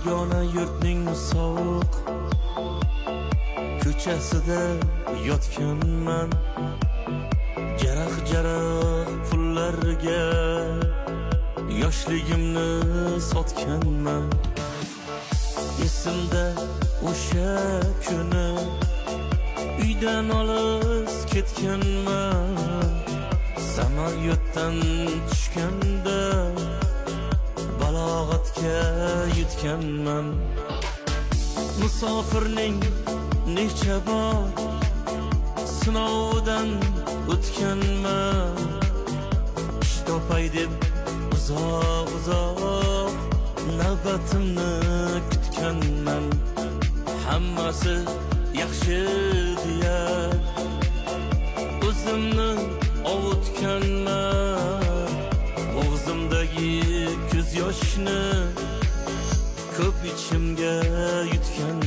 begona yurtning sovuq ko'chasida yotganman. Jaraq pullarga yoshligimni sotganman. Esimda o'sha kuni uydan olis ketganman. Samolyotdan tushganda balog'atga yetganman. Musofirning necha bor sinovdan o'tganman. Ish topay deb uzoq navbatimni kutganman. Hammasi yaxshi deya o'zimni ovutganman. Og'zimdagi ko'z yoshni ko'p ichimga yutgan.